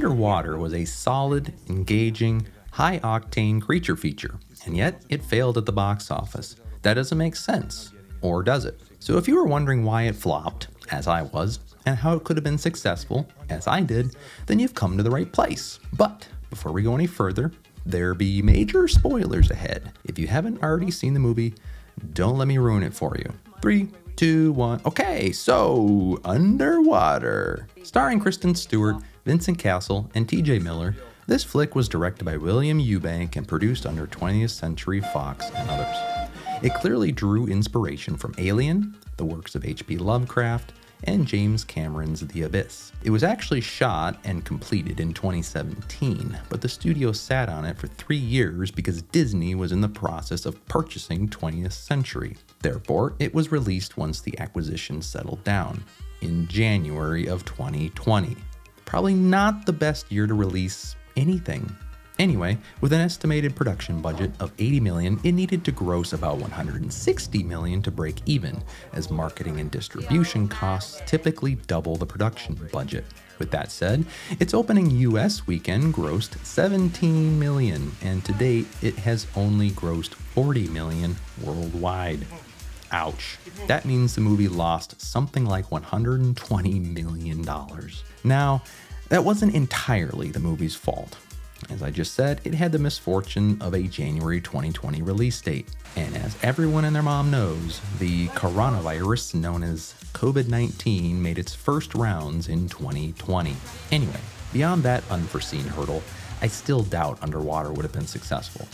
Underwater was a solid, engaging, high-octane creature feature, and yet it failed at the box office. That doesn't make sense, or does it? So if you were wondering why it flopped, as I was, and how it could have been successful, as I did, then you've come to the right place. But before we go any further, there be major spoilers ahead. If you haven't already seen the movie, don't let me ruin it for you. 3, 2, 1. Okay, so Underwater. Starring Kristen Stewart, Vincent Cassel, and TJ Miller, this flick was directed by William Eubank and produced under 20th Century Fox and others. It clearly drew inspiration from Alien, the works of H.P. Lovecraft, and James Cameron's The Abyss. It was actually shot and completed in 2017, but the studio sat on it for 3 years because Disney was in the process of purchasing 20th Century. Therefore, it was released once the acquisition settled down, in January of 2020. Probably not the best year to release anything. Anyway, with an estimated production budget of $80 million, it needed to gross about $160 million to break even, as marketing and distribution costs typically double the production budget. With that said, its opening US weekend grossed $17 million, and to date, it has only grossed $40 million worldwide. Ouch. That means the movie lost something like $120 million. Now, that wasn't entirely the movie's fault. As I just said, it had the misfortune of a January 2020 release date. And as everyone and their mom knows, the coronavirus known as COVID-19 made its first rounds in 2020. Anyway, beyond that unforeseen hurdle, I still doubt Underwater would have been successful.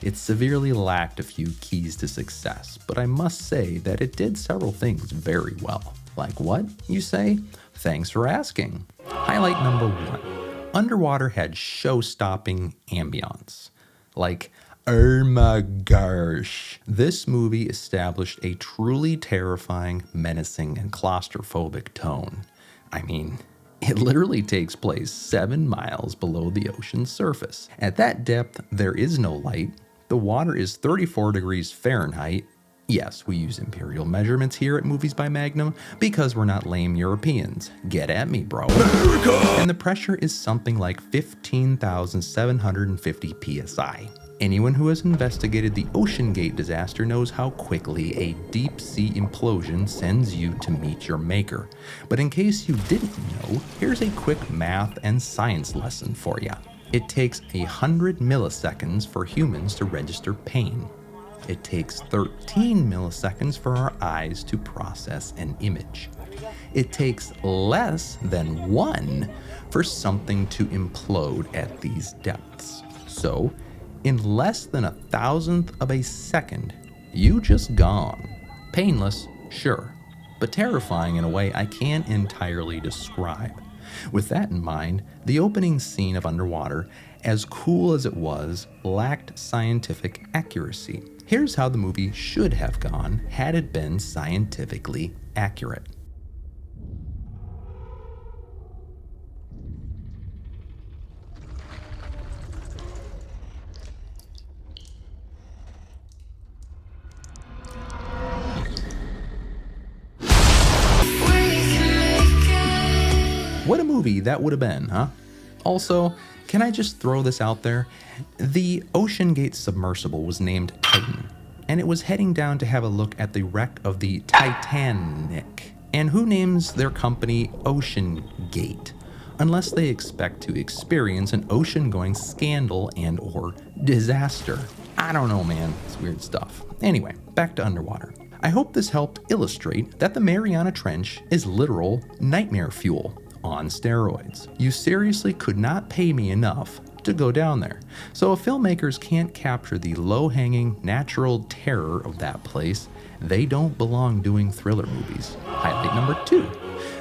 It severely lacked a few keys to success, but I must say that it did several things very well. Like what, you say? Thanks for asking. Highlight number 1. Underwater had show-stopping ambiance. Like, oh my gosh. This movie established a truly terrifying, menacing, and claustrophobic tone. I mean, it literally takes place 7 miles below the ocean's surface. At that depth, there is no light. The water is 34 degrees Fahrenheit. Yes, we use imperial measurements here at Movies by Magnum because we're not lame Europeans. Get at me, bro. America! And the pressure is something like 15,750 psi. Anyone who has investigated the OceanGate disaster knows how quickly a deep sea implosion sends you to meet your maker. But in case you didn't know, here's a quick math and science lesson for you. It takes 100 milliseconds for humans to register pain. It takes 13 milliseconds for our eyes to process an image. It takes less than 1 for something to implode at these depths. So, in less than 1,000th of a second, you just gone. Painless, sure, but terrifying in a way I can't entirely describe. With that in mind, the opening scene of Underwater, as cool as it was, lacked scientific accuracy. Here's how the movie should have gone had it been scientifically accurate. What a movie that would have been, huh? Also, can I just throw this out there? The OceanGate submersible was named Titan, and it was heading down to have a look at the wreck of the Titanic. And who names their company OceanGate? Unless they expect to experience an ocean-going scandal and or disaster. I don't know, man. It's weird stuff. Anyway, back to Underwater. I hope this helped illustrate that the Mariana Trench is literal nightmare fuel on steroids. You seriously could not pay me enough to go down there. So if filmmakers can't capture the low-hanging, natural terror of that place, they don't belong doing thriller movies. Highlight number 2.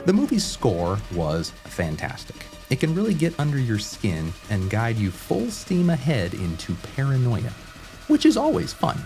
The movie's score was fantastic. It can really get under your skin and guide you full steam ahead into paranoia, which is always fun.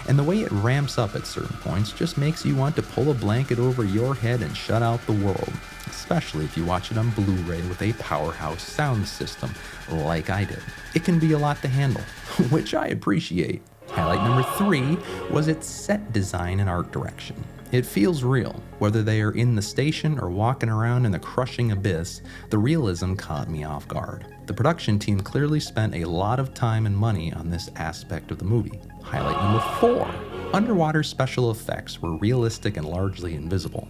And the way it ramps up at certain points just makes you want to pull a blanket over your head and shut out the world, especially if you watch it on Blu-ray with a powerhouse sound system like I did. It can be a lot to handle, which I appreciate. Highlight number 3 was its set design and art direction. It feels real. Whether they are in the station or walking around in the crushing abyss, the realism caught me off guard. The production team clearly spent a lot of time and money on this aspect of the movie. Highlight number 4. Underwater special effects were realistic and largely invisible.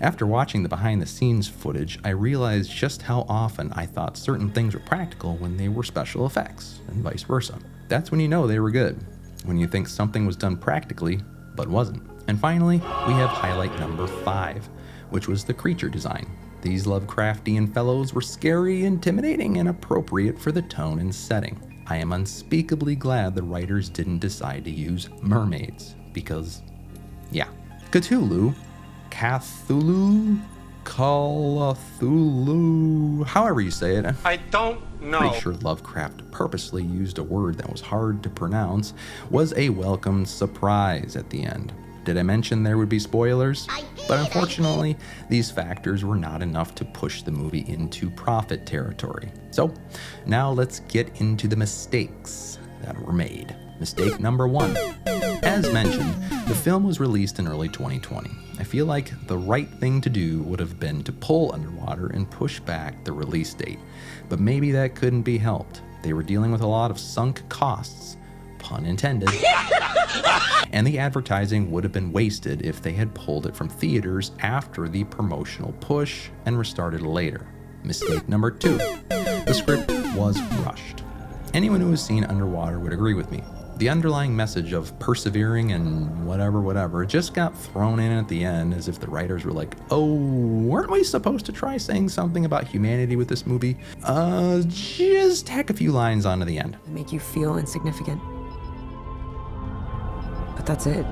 After watching the behind-the-scenes footage, I realized just how often I thought certain things were practical when they were special effects, and vice versa. That's when you know they were good, when you think something was done practically, but wasn't. And finally, we have highlight number 5, which was the creature design. These Lovecraftian fellows were scary, intimidating, and appropriate for the tone and setting. I am unspeakably glad the writers didn't decide to use mermaids, because, yeah. Cthulhu, Cthulhu, however you say it. I don't know. Pretty sure Lovecraft purposely used a word that was hard to pronounce, was a welcome surprise at the end. Did I mention there would be spoilers? But unfortunately, these factors were not enough to push the movie into profit territory. So, now let's get into the mistakes that were made. Mistake number 1. As mentioned, the film was released in early 2020. I feel like the right thing to do would have been to pull Underwater and push back the release date. But maybe that couldn't be helped. They were dealing with a lot of sunk costs, pun intended. And the advertising would have been wasted if they had pulled it from theaters after the promotional push and restarted later. Mistake number 2. The script was rushed. Anyone who has seen Underwater would agree with me. The underlying message of persevering and whatever just got thrown in at the end as if the writers were like, oh, weren't we supposed to try saying something about humanity with this movie? Just tack a few lines onto the end. They make you feel insignificant. But that's it.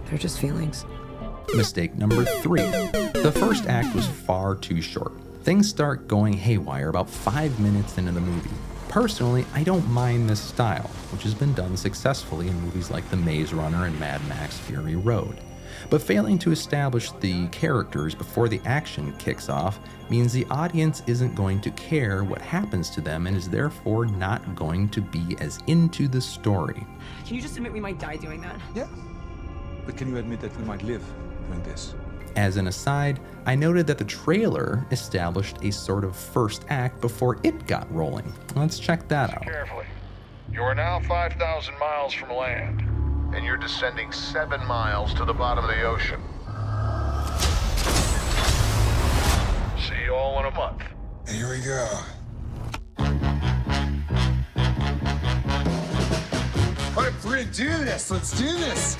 They're just feelings. Mistake number 3. The first act was far too short. Things start going haywire about 5 minutes into the movie. Personally, I don't mind this style, which has been done successfully in movies like The Maze Runner and Mad Max Fury Road. But failing to establish the characters before the action kicks off means the audience isn't going to care what happens to them and is therefore not going to be as into the story. Can you just admit we might die doing that? Yeah. But can you admit that we might live doing this? As an aside, I noted that the trailer established a sort of first act before it got rolling. Let's check that out. Carefully. You are now 5,000 miles from land, and you're descending 7 miles to the bottom of the ocean. See you all in a month. Here we go. All right, we're gonna do this. Let's do this.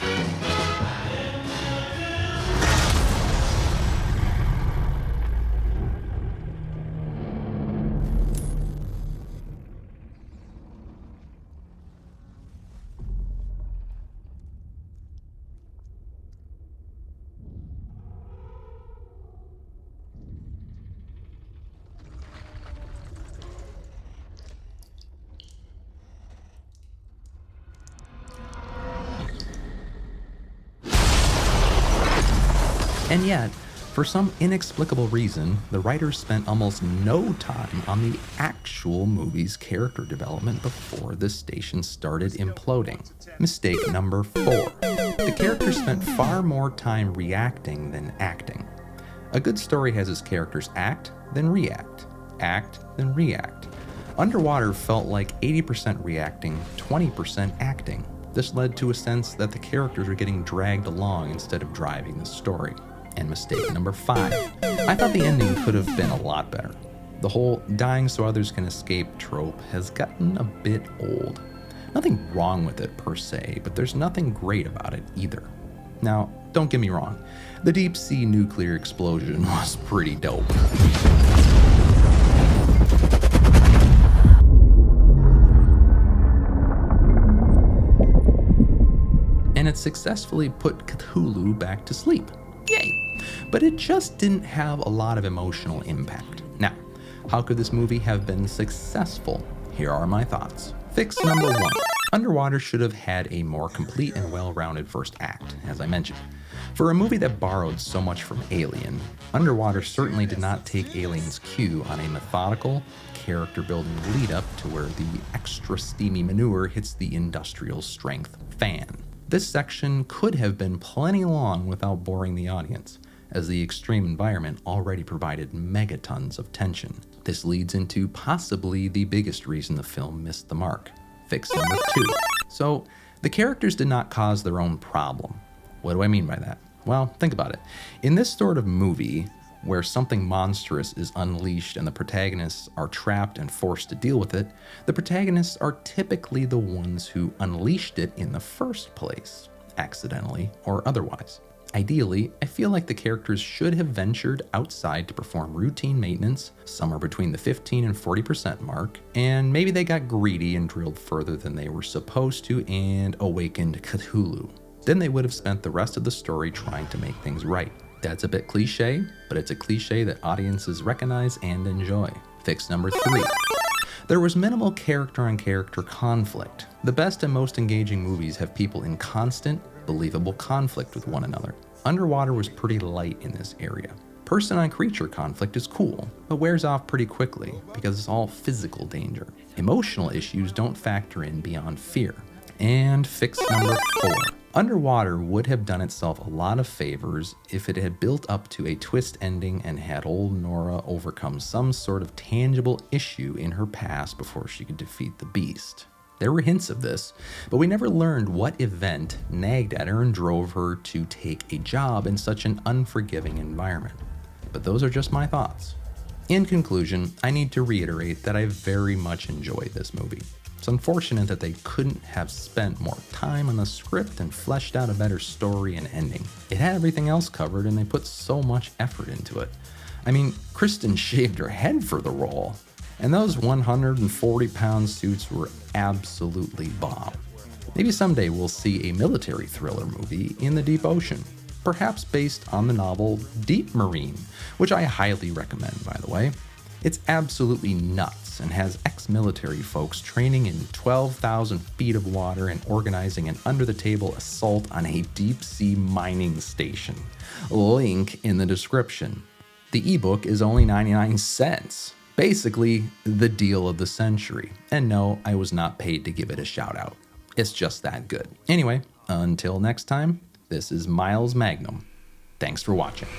And yet, for some inexplicable reason, the writers spent almost no time on the actual movie's character development before the station started imploding. Mistake number 4. The characters spent far more time reacting than acting. A good story has its characters act, then react. Act, then react. Underwater felt like 80% reacting, 20% acting. This led to a sense that the characters were getting dragged along instead of driving the story. And mistake number 5. I thought the ending could have been a lot better. The whole dying so others can escape trope has gotten a bit old. Nothing wrong with it per se, but there's nothing great about it either. Now, don't get me wrong, the deep sea nuclear explosion was pretty dope. And it successfully put Cthulhu back to sleep. Yay! But it just didn't have a lot of emotional impact. Now, how could this movie have been successful? Here are my thoughts. Fix number 1. Underwater should have had a more complete and well-rounded first act, as I mentioned. For a movie that borrowed so much from Alien, Underwater certainly did not take Alien's cue on a methodical, character-building lead-up to where the extra steamy manure hits the industrial strength fan. This section could have been plenty long without boring the audience, as the extreme environment already provided megatons of tension. This leads into possibly the biggest reason the film missed the mark. Fix number 2. So, the characters did not cause their own problem. What do I mean by that? Well, think about it. In this sort of movie, where something monstrous is unleashed and the protagonists are trapped and forced to deal with it, the protagonists are typically the ones who unleashed it in the first place, accidentally or otherwise. Ideally, I feel like the characters should have ventured outside to perform routine maintenance, somewhere between the 15 and 40% mark, and maybe they got greedy and drilled further than they were supposed to and awakened Cthulhu. Then they would have spent the rest of the story trying to make things right. That's a bit cliche, but it's a cliche that audiences recognize and enjoy. Fix number 3. There was minimal character-on-character conflict. The best and most engaging movies have people in constant, believable conflict with one another. Underwater was pretty light in this area. Person-on-creature conflict is cool, but wears off pretty quickly because it's all physical danger. Emotional issues don't factor in beyond fear. And fix number 4. Underwater would have done itself a lot of favors if it had built up to a twist ending and had old Nora overcome some sort of tangible issue in her past before she could defeat the beast. There were hints of this, but we never learned what event nagged at her and drove her to take a job in such an unforgiving environment. But those are just my thoughts. In conclusion, I need to reiterate that I very much enjoyed this movie. It's unfortunate that they couldn't have spent more time on the script and fleshed out a better story and ending. It had everything else covered and they put so much effort into it. I mean, Kristen shaved her head for the role, and those 140-pound suits were absolutely bomb. Maybe someday we'll see a military thriller movie in the deep ocean, perhaps based on the novel Deep Marine, which I highly recommend, by the way. It's absolutely nuts and has ex-military folks training in 12,000 feet of water and organizing an under-the-table assault on a deep-sea mining station. Link in the description. The ebook is only 99 cents. Basically, the deal of the century. And no, I was not paid to give it a shout out. It's just that good. Anyway, until next time, this is Miles Magnum. Thanks for watching.